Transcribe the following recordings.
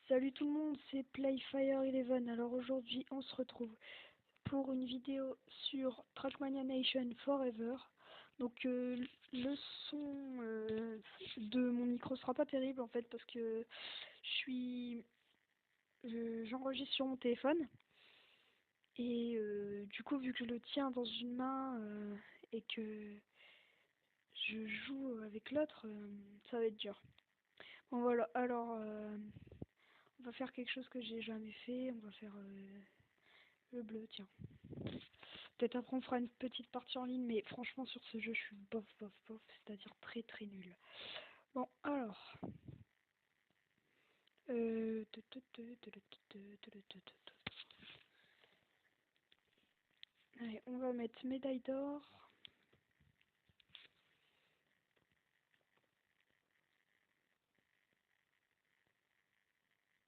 Salut tout le monde, c'est Playfire11. Alors aujourd'hui, on se retrouve pour une vidéo sur Trackmania Nation Forever. Donc le son de mon micro sera pas terrible en fait parce que j'enregistre sur mon téléphone et du coup vu que je le tiens dans une main et que je joue avec l'autre, ça va être dur. Bon voilà, alors on va faire quelque chose que j'ai jamais fait, on va faire le bleu, tiens. Peut-être après on fera une petite partie en ligne, mais franchement sur ce jeu je suis bof, c'est-à-dire très très nul. Bon alors. Allez, on va mettre médaille d'or.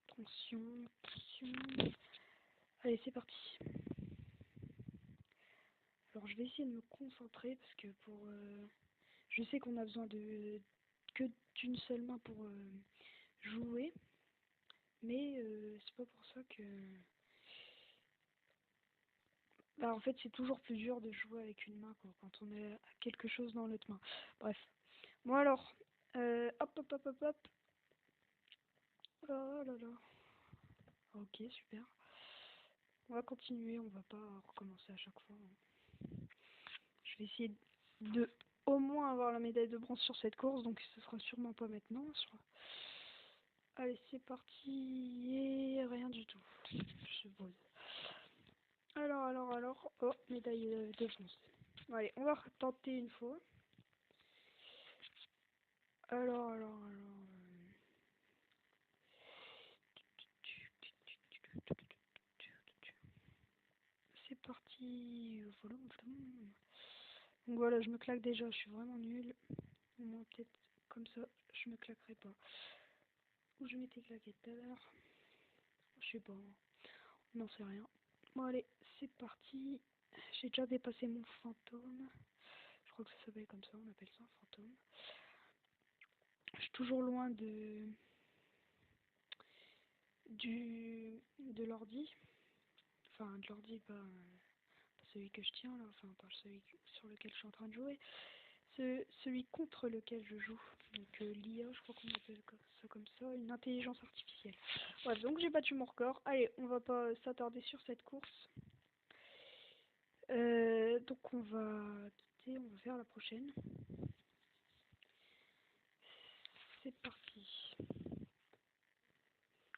Attention, attention. Allez, c'est parti. Alors je vais essayer de me concentrer parce que je sais qu'on a besoin que d'une seule main pour jouer. Mais c'est pas pour ça que... Bah, en fait, c'est toujours plus dur de jouer avec une main quoi, quand on a quelque chose dans l'autre main. Bref. Bon alors, hop. Oh là là. Ok, super. On va continuer, on va pas recommencer à chaque fois. Je vais essayer de au moins avoir la médaille de bronze sur cette course, donc ce sera sûrement pas maintenant. Allez, c'est parti. Et rien du tout. Je suppose. Alors. Oh, médaille de bronze. Allez, on va retenter une fois. Alors. C'est parti. Donc voilà, je me claque déjà, je suis vraiment nulle. Au moins peut-être comme ça, je me claquerai pas. Où je m'étais claqué tout à l'heure. Je sais pas, on n'en sait rien. Bon allez, c'est parti. J'ai déjà dépassé mon fantôme. Je crois que ça s'appelle comme ça, on appelle ça un fantôme. Je suis toujours loin de l'ordi. Enfin, de l'ordi, pas celui que je tiens là, enfin pas celui sur lequel je suis en train de jouer. Celui contre lequel je joue. Donc l'IA, je crois qu'on appelle ça comme ça, une intelligence artificielle. Bref, donc j'ai battu mon record. Allez, on va pas s'attarder sur cette course. Donc on va quitter, on va faire la prochaine. C'est parti.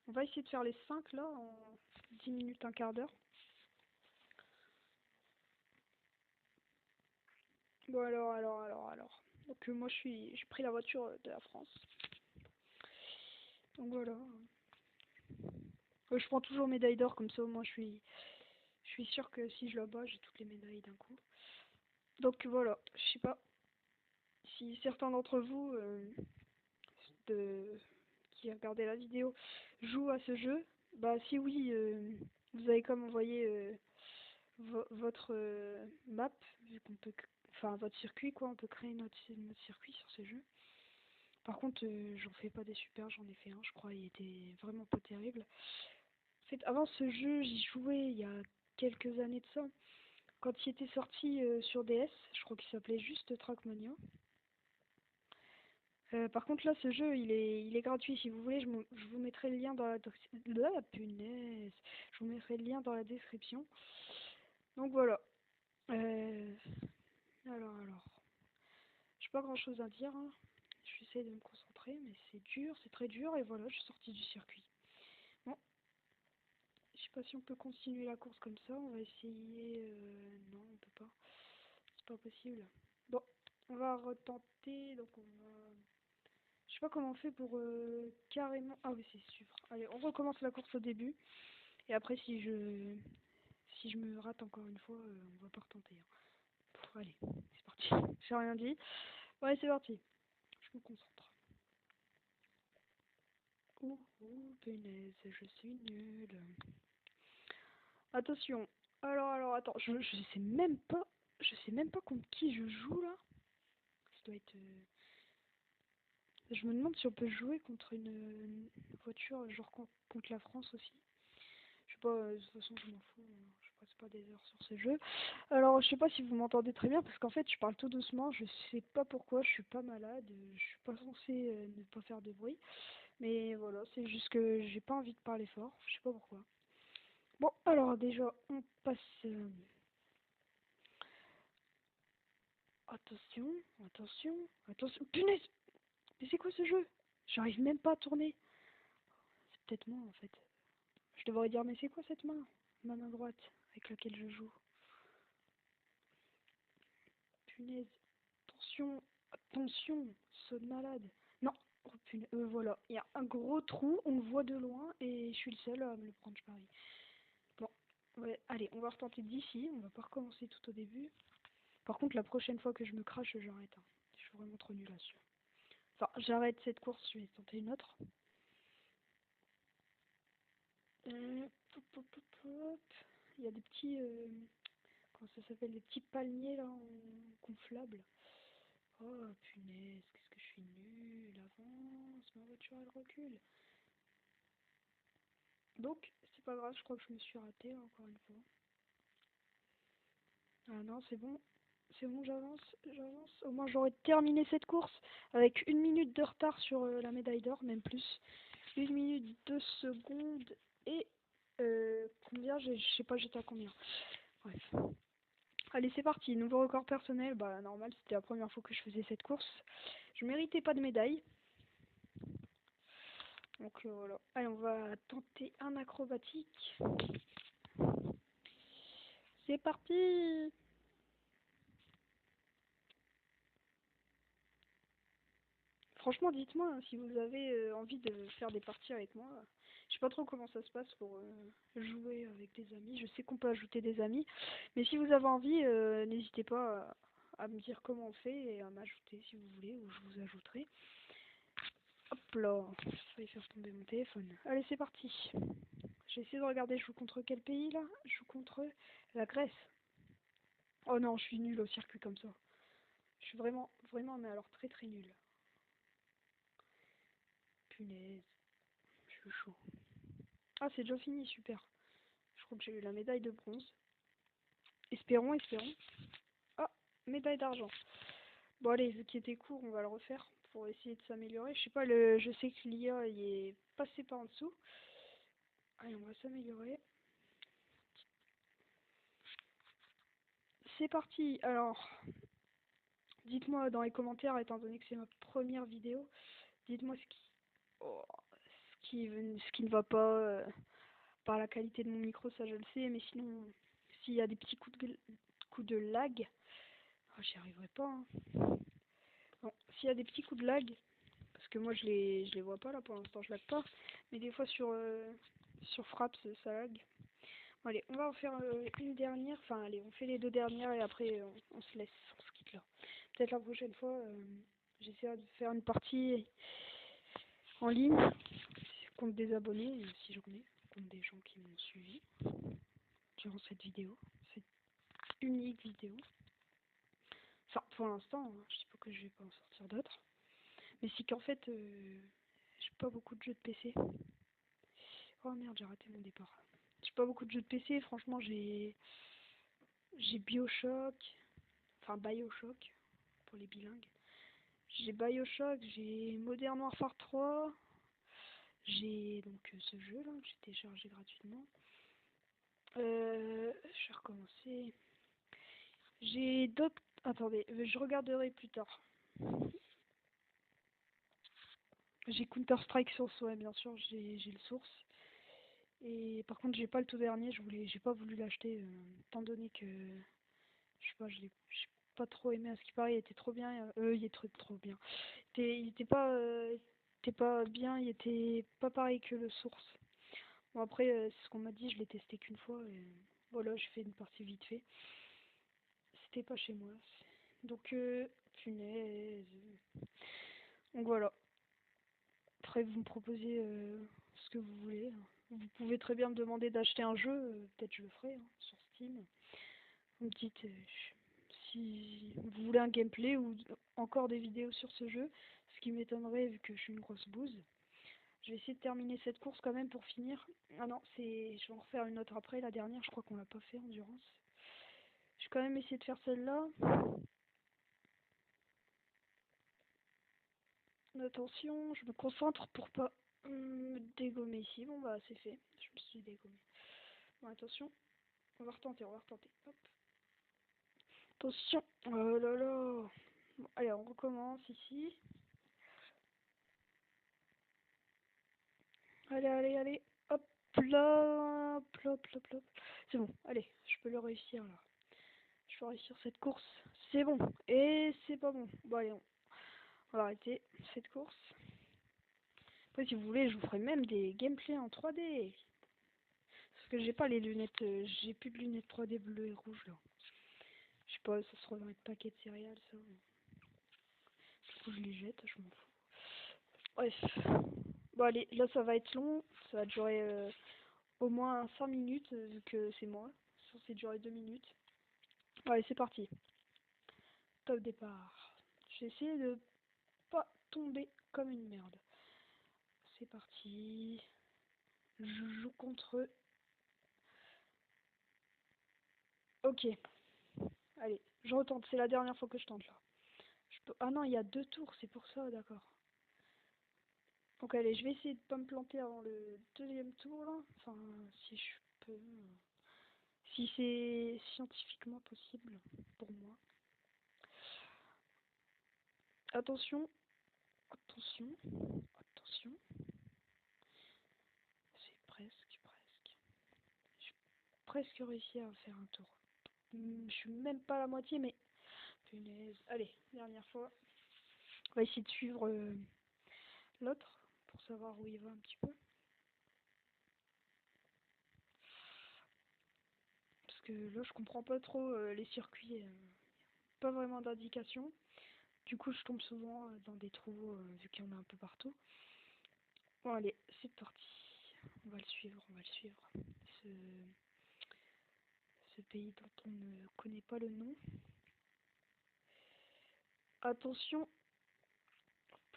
On va essayer de faire les 5 là en 10 minutes, un quart d'heure. Bon alors. Donc moi j'ai pris la voiture de la France. Donc voilà. Je prends toujours médaille d'or comme ça au moins je suis sûr que si je la bats j'ai toutes les médailles d'un coup. Donc voilà, je sais pas si certains d'entre vous qui regardez la vidéo jouent à ce jeu. Bah si oui, vous avez comme envoyé votre map, vu qu'on peut, enfin votre circuit quoi, on peut créer notre circuit sur ce jeu. Par contre, j'en fais pas des super, j'en ai fait un, je crois, il était vraiment pas terrible. En fait, avant ce jeu, j'y jouais il y a quelques années de ça. Quand il était sorti sur DS, je crois qu'il s'appelait juste Trackmania. Par contre là ce jeu il est gratuit, si vous voulez je vous mettrai le lien dans la punaise. Je vous mettrai le lien dans la description. Donc voilà. Alors. J'ai pas grand chose à dire, hein. J'essaie de me concentrer mais c'est dur, c'est très dur et voilà je suis sortie du circuit. Bon. Je sais pas si on peut continuer la course comme ça, on va essayer. Non on peut pas. C'est pas possible. Bon, on va retenter, donc on va... Je sais pas comment on fait pour carrément... Ah oui, c'est suivre. Allez, on recommence la course au début. Et après, si je me rate encore une fois, on va pas retenter. Hein. Allez, c'est parti. J'ai rien dit. Ouais, c'est parti. Je me concentre. Ouh, punaise, je suis nulle. Attention. Alors, attends. Je sais même pas... Je sais même pas contre qui je joue, là. Ça doit être... Je me demande si on peut jouer contre une voiture, genre contre la France aussi. Je sais pas, de toute façon je m'en fous, je passe pas des heures sur ce jeu. Alors je sais pas si vous m'entendez très bien parce qu'en fait je parle tout doucement, je sais pas pourquoi, je suis pas malade, je suis pas censée ne pas faire de bruit. Mais voilà, c'est juste que j'ai pas envie de parler fort, je sais pas pourquoi. Bon, alors déjà on passe... Attention, attention, attention. Punaise! Mais c'est quoi ce jeu? J'arrive même pas à tourner. C'est peut-être moi en fait. Je devrais dire mais c'est quoi cette main? Ma main droite avec laquelle je joue. Punaise. Attention, attention, saut de malade. Non, oh punaise, voilà. Il y a un gros trou, on le voit de loin et je suis le seul à me le prendre, je parie. Bon, ouais, allez, on va retenter d'ici, on va pas recommencer tout au début. Par contre, la prochaine fois que je me crache, j'arrête. Hein. Je suis vraiment trop nul là-dessus. Enfin, j'arrête cette course, je vais tenter une autre. Hop, hop, hop, hop. Il y a des petits... comment ça s'appelle? Des petits palmiers là, gonflables. Oh punaise, qu'est-ce que je suis nulle. Avance, ma voiture elle recule. Donc, c'est pas grave, je crois que je me suis ratée encore une fois. Ah non, c'est bon. C'est bon, j'avance, j'avance. Au moins j'aurais terminé cette course avec 1 minute de retard sur la médaille d'or, même plus. 1 minute 2 secondes et combien? Je sais pas, j'étais à combien. Bref. Allez, c'est parti. Nouveau record personnel. Bah, normal, c'était la première fois que je faisais cette course. Je méritais pas de médaille. Donc voilà. Allez, on va tenter un acrobatique. C'est parti! Franchement, dites-moi hein, si vous avez envie de faire des parties avec moi. Je sais pas trop comment ça se passe pour jouer avec des amis. Je sais qu'on peut ajouter des amis. Mais si vous avez envie, n'hésitez pas à me dire comment on fait et à m'ajouter si vous voulez, ou je vous ajouterai. Hop là, j'ai failli faire tomber mon téléphone. Allez, c'est parti. J'ai essayé de regarder, je joue contre quel pays là? Je joue contre la Grèce. Oh non, je suis nulle au circuit comme ça. Je suis vraiment, mais alors très très nulle. Punaise, je suis chaud. Ah, c'est déjà fini, super. Je crois que j'ai eu la médaille de bronze. Espérons, espérons. Ah, médaille d'argent. Bon allez, vu qu'il était court, on va le refaire pour essayer de s'améliorer. Je sais pas, je sais que l'IA y est passé par en dessous. Allez, on va s'améliorer. C'est parti. Alors, dites-moi dans les commentaires, étant donné que c'est ma première vidéo, dites-moi oh, ce qui ne va pas par la qualité de mon micro, ça je le sais, mais sinon, s'il y a des petits coups de lag, oh, j'y arriverai pas. Hein. Bon, s'il y a des petits coups de lag, parce que moi je les vois pas là pour l'instant, je lag pas, mais des fois sur Fraps ça lag. Bon, allez, on va en faire une dernière, enfin allez, on fait les 2 dernières et après on se laisse, on se quitte là. Peut-être la prochaine fois, j'essaierai de faire une partie en ligne contre des abonnés, si j'en ai, contre des gens qui m'ont suivi durant cette vidéo, cette unique vidéo. Enfin, pour l'instant, hein, je dis pas que je vais pas en sortir d'autres. Mais c'est qu'en fait, j'ai pas beaucoup de jeux de PC. Oh merde, j'ai raté mon départ. J'ai pas beaucoup de jeux de PC, franchement, j'ai Bioshock, enfin Bioshock, pour les bilingues. J'ai Bioshock, j'ai Modern Warfare 3, j'ai donc ce jeu là que j'ai téléchargé gratuitement. Je vais recommencer. J'ai d'autres... Attendez, je regarderai plus tard. J'ai Counter-Strike Source, ouais, bien sûr, j'ai le Source. Et par contre, j'ai pas le tout dernier, j'ai pas voulu l'acheter, étant donné que, je sais pas, j'ai pas trop aimé à ce qui paraît, il était trop bien, il est trop bien. Il était pas bien, il était pas pareil que le Source. Bon après, c'est ce qu'on m'a dit, je l'ai testé qu'une fois, et voilà, j'ai fait une partie vite fait. C'était pas chez moi. Donc, punaise. Donc voilà. Après, vous me proposez ce que vous voulez. Vous pouvez très bien me demander d'acheter un jeu, peut-être je le ferai hein, sur Steam. Vous me dites si vous voulez un gameplay ou encore des vidéos sur ce jeu. Parce qui m'étonnerait vu que je suis une grosse bouse. Je vais essayer de terminer cette course quand même pour finir. Ah non, je vais en refaire une autre après, la dernière, je crois qu'on l'a pas fait, endurance. Je vais quand même essayer de faire celle-là. Attention, je me concentre pour pas me dégommer ici. Bon bah c'est fait, je me suis dégommé. Bon attention, on va retenter, on va retenter. Hop. Attention, oh là là. Bon, allez, on recommence ici. Allez, allez, allez. Hop là, plop, plop, plop. C'est bon, allez, je peux le réussir là. Je peux réussir cette course. C'est bon. Et c'est pas bon. Bon allez, on va arrêter cette course. Après si vous voulez, je vous ferai même des gameplays en 3D. Parce que j'ai pas les lunettes, j'ai plus de lunettes 3D bleues et rouges là. Je sais pas, ça se trouve dans les paquets de céréales ça. Du coup je les jette, je m'en fous. Bref. Bon allez, là ça va être long. Ça va durer au moins 5 minutes vu que c'est moi. C'est censé durer 2 minutes. Allez, c'est parti. Top départ. J'ai essayé de pas tomber comme une merde. C'est parti. Je joue contre eux. Ok. Allez, je retente. C'est la dernière fois que je tente là. Ah non, il y a 2 tours, c'est pour ça, d'accord. Donc allez, je vais essayer de pas me planter avant le 2e tour là. Enfin, si je peux. Si c'est scientifiquement possible pour moi. Attention. Attention. Attention. C'est presque, presque. J'ai presque réussi à faire un tour. Je suis même pas à la moitié, mais punaise. Allez, dernière fois. On va essayer de suivre l'autre pour savoir où il va un petit peu. Parce que là, je comprends pas trop les circuits. Pas vraiment d'indication. Du coup, je tombe souvent dans des trous vu qu'il y en a un peu partout. Bon, allez, c'est parti. On va le suivre, on va le suivre. Ce, ce pays dont on ne connaît pas le nom. Attention.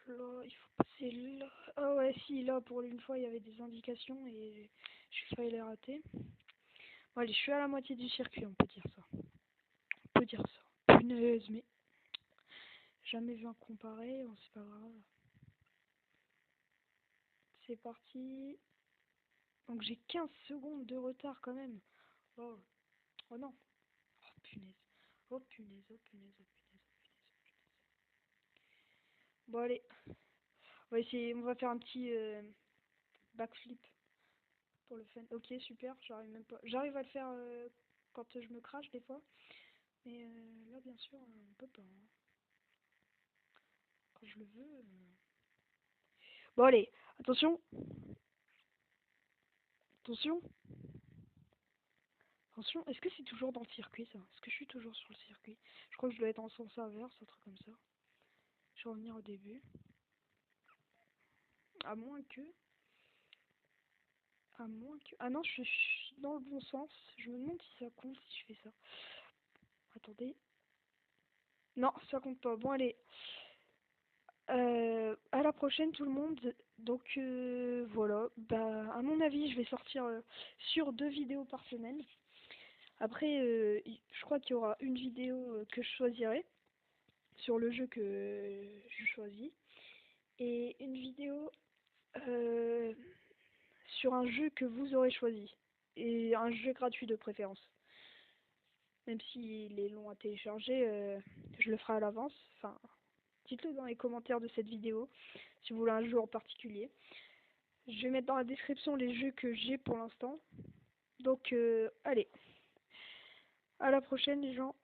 Là, il faut passer là. Ah ouais, si, là, pour une fois, il y avait des indications et j'ai failli les rater. Bon, allez, je suis à la moitié du circuit, on peut dire ça. On peut dire ça. Punaise, mais jamais vu un comparé, bon, c'est pas grave. C'est parti. Donc j'ai 15 secondes de retard quand même. Oh, oh non. Oh punaise. Oh punaise, oh punaise, oh punaise, oh punaise, oh punaise. Bon allez, on va essayer, on va faire un petit backflip pour le fun. Ok, super, j'arrive même pas. J'arrive à le faire quand je me crache des fois. Mais là bien sûr, on peut pas. Hein. Quand je le veux. Bon allez, attention. Attention. Attention, est-ce que c'est toujours dans le circuit ça? Est-ce que je suis toujours sur le circuit? Je crois que je dois être en sens inverse, un truc comme ça. Je vais revenir au début. À moins que... À moins que... Ah non, je suis dans le bon sens. Je me demande si ça compte si je fais ça. Attendez. Non, ça compte pas. Bon, allez. À la prochaine tout le monde. Donc voilà. Bah, à mon avis, je vais sortir sur 2 vidéos par semaine. Après, je crois qu'il y aura une vidéo que je choisirai sur le jeu que je choisis. Et une vidéo sur un jeu que vous aurez choisi. Et un jeu gratuit de préférence. Même s'il est long à télécharger, je le ferai à l'avance. Enfin, dites-le dans les commentaires de cette vidéo, si vous voulez un jeu en particulier. Je vais mettre dans la description les jeux que j'ai pour l'instant. Donc, allez. À la prochaine les gens.